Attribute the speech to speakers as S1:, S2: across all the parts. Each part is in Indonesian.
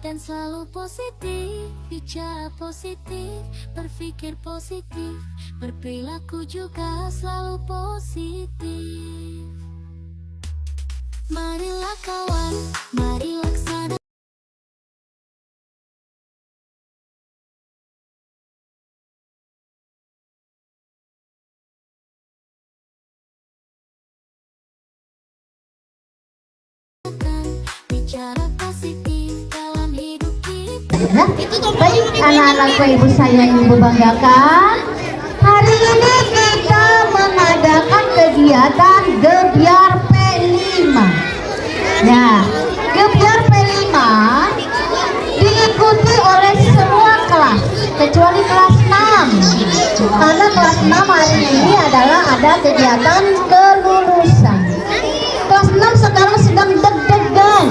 S1: dan selalu positif. Bicara positif, berpikir positif, berperilaku juga selalu positif. Marilah kawan, mari laksanakan. Bicara positif dalam hidup kita.
S2: Baik anak-anakku, ibu saya yang ibu banggakan, hari ini kita mengadakan kegiatan Gebyar P5. Nah, Gebyar P5 diikuti oleh semua kelas kecuali kelas 6, karena kelas 6 hari ini adalah ada kegiatan kelulusan. Kelas 6 sekarang sedang deg-degan.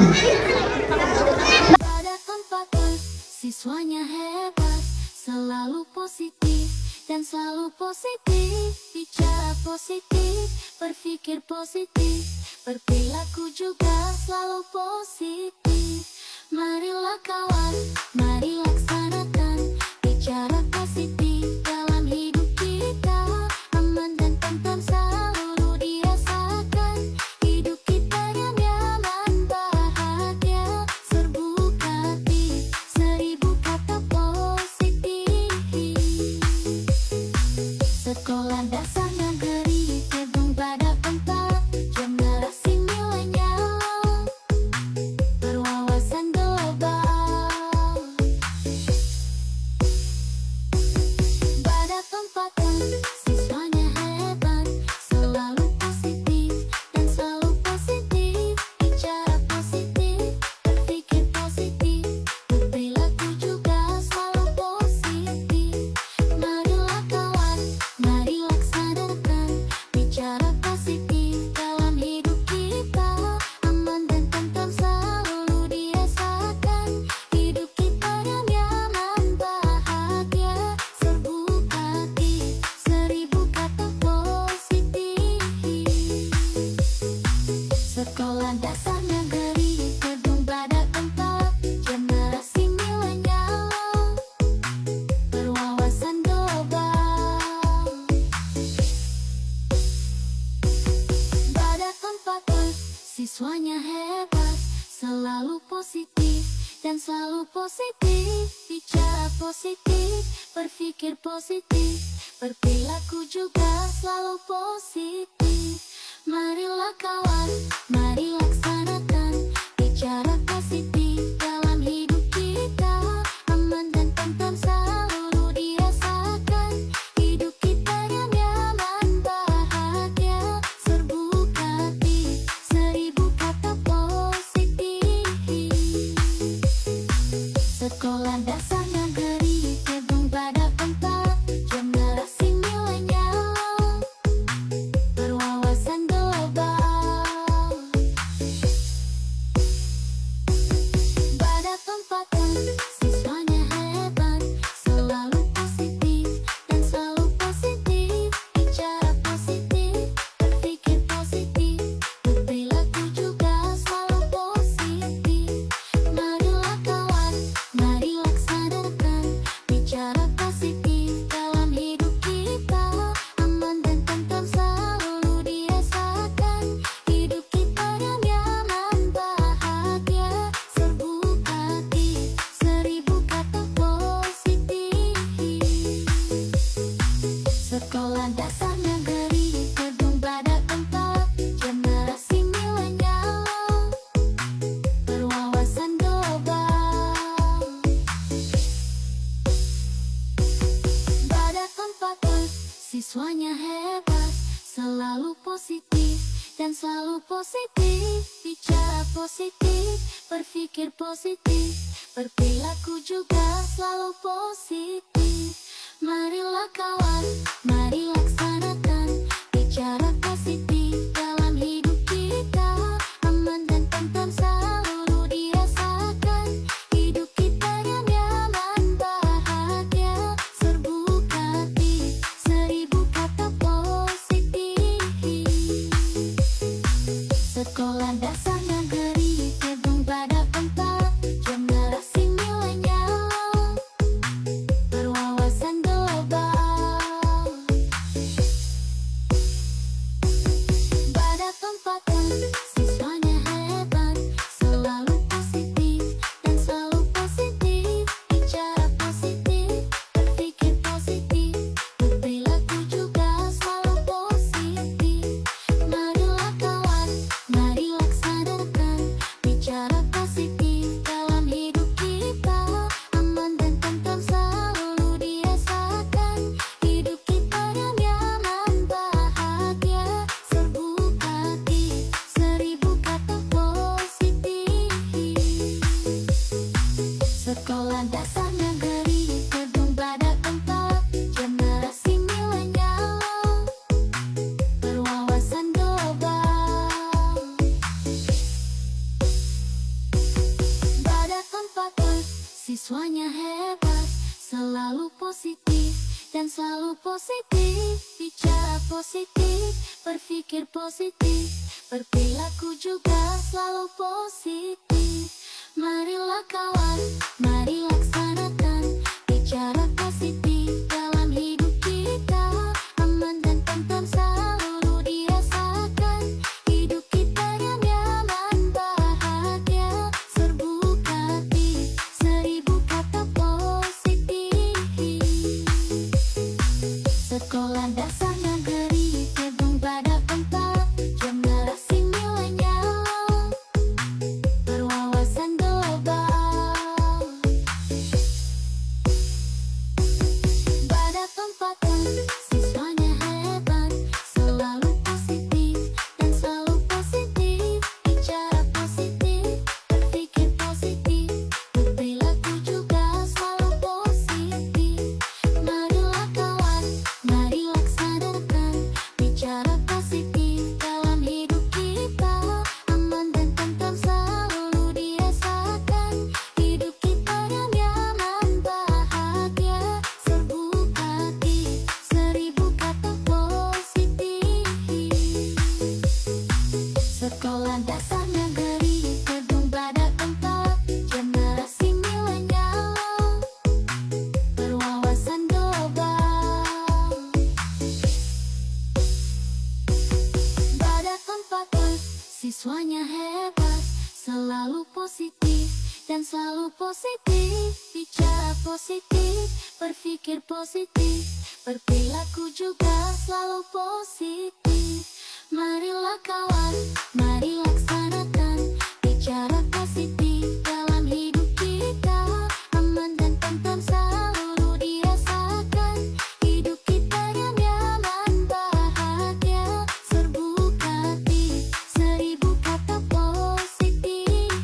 S1: Pada tempatnya siswanya hebat, selalu positif dan selalu positif. Bicara positif, berpikir positif, berperilaku juga selalu positif. Marilah kawan, mari laksanakan. Bicara positif dalam hidup kita, aman dan tentram selalu dirasakan. Hidup kita yang nyaman, bahagia, serbu hati, 1000 kata positif. Sekolah dasar negeri Kedung Badak 4, generasi milenial, berwawasan global. Badak 4 siswanya hebat, selalu positif dan selalu positif. Bicara positif, berpikir positif, berperilaku juga selalu positif. Marilah kawan, mari laksanakan. Bicara positif dalam hidup kita, aman dan tentram selalu dirasakan. Hidup kita yang nyaman, bahagia, serbu hati, 1000 kata positif. Sekolah dasar negeri Kedung Badak 4, generasi milenial, berwawasan global. Badak 4 siswanya hebat, selalu positif dan selalu positif. Bicara positif, berpikir positif, berperilaku juga selalu positif. Marilah kawan, mari laksanakan. Bicara positif dalam hidup kita, aman dan tentram selalu dirasakan. Hidup kita yang nyaman, bahagia, serbu hati, 1000 kata positif. Sekolah dasar negeri Kedung Badak 4, generasi milenial, berwawasan global. Badak 4 siswanya hebat, selalu positif dan selalu positif. Bicara positif, berpikir positif, berperilaku juga selalu positif. Marilah kawan, mari laksanakan. Bicara positif dalam hidup kita, aman dan tentram selalu dirasakan. Hidup kita yang nyaman, bahagia, serbu hati, 1000 kata positif. Sekolah dasar negeri Kedung Badak 4, generasi milenial, berwawasan global. Badak 4 siswanya hebat, selalu positif dan selalu positif. Bicara positif, berpikir positif, berperilaku juga selalu positif. Marilah kawan, mari laksanakan. Bicara positif dalam hidup kita, aman dan tentram selalu dirasakan. Hidup kita yang nyaman, bahagia, serbu hati, 1000 kata positif. Sekolah dasar negeri Kedung Badak 4, generasi dasar negeri gedung pada tempat generasi milenial berwawasan global. Pada tempat siswanya hebat, selalu positif dan selalu positif, bicara positif, berpikir positif, berperilaku juga selalu positif. Marilah kawan, mari laksanakan bicara positif dalam hidup kita. Aman dan tentram selalu dirasakan, hidup kita yang nyaman, bahagia, serbu kreatif, 1000 kata positif. Sekolah dasar negeri gedung pada tempat generasi milenial berwawasan global. Pada tempat siswanya hebat, selalu positif dan selalu positif, bicara positif, berpikir positif, berperilaku juga selalu positif. Marilah kawan, mari laksanakan bicara positif dalam hidup kita. Aman dan tentram selalu dirasakan, hidup kita yang nyaman, bahagia, serbu kreatif, 1000 kata positif. Sekolah dasar negeri gedung pada tempat generasi milenial berwawasan global. Pada tempat siswanya hebat, selalu positif dan selalu positif, bicara positif, berpikir positif, berperilaku juga selalu positif. Marilah kawan, mari laksanakan bicara positif dalam hidup kita. Aman dan tentram selalu dirasakan, hidup kita yang nyaman, bahagia, serbu kreatif, 1000 kata positif.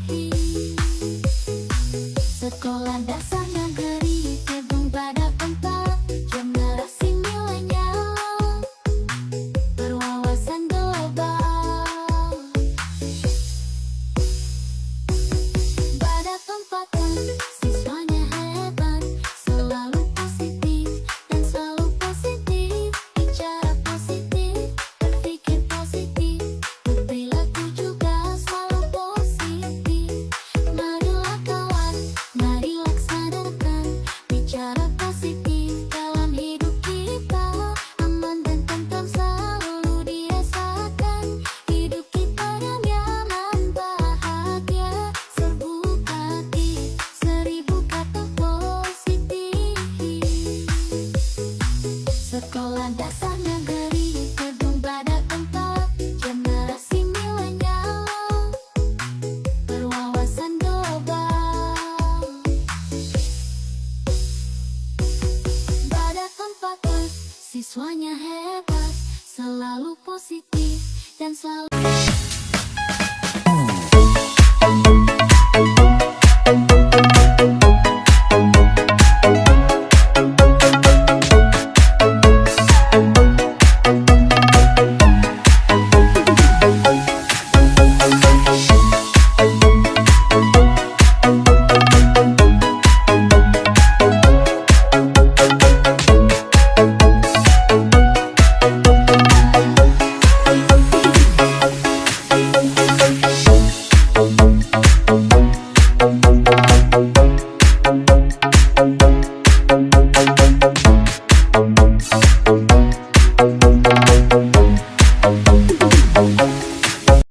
S1: Sekolah dasar negeri gedung pada tempat generasi milenial berwawasan global. Pada tempat siswanya hebat, selalu positif dan selalu positif, bicara positif, berpikir positif, berperilaku juga selalu positif. Marilah kawan, mari laksanakan bicara positif dalam hidup kita. Aman dan tentram selalu dirasakan, hidup kita yang nyaman, bahagia, serbu kreatif, 1000 kata positif. Sekolah dasar negeri gedung pada tempat generasi milenial berwawasan global. Pada tempat siswanya hebat, selalu positif dan selalu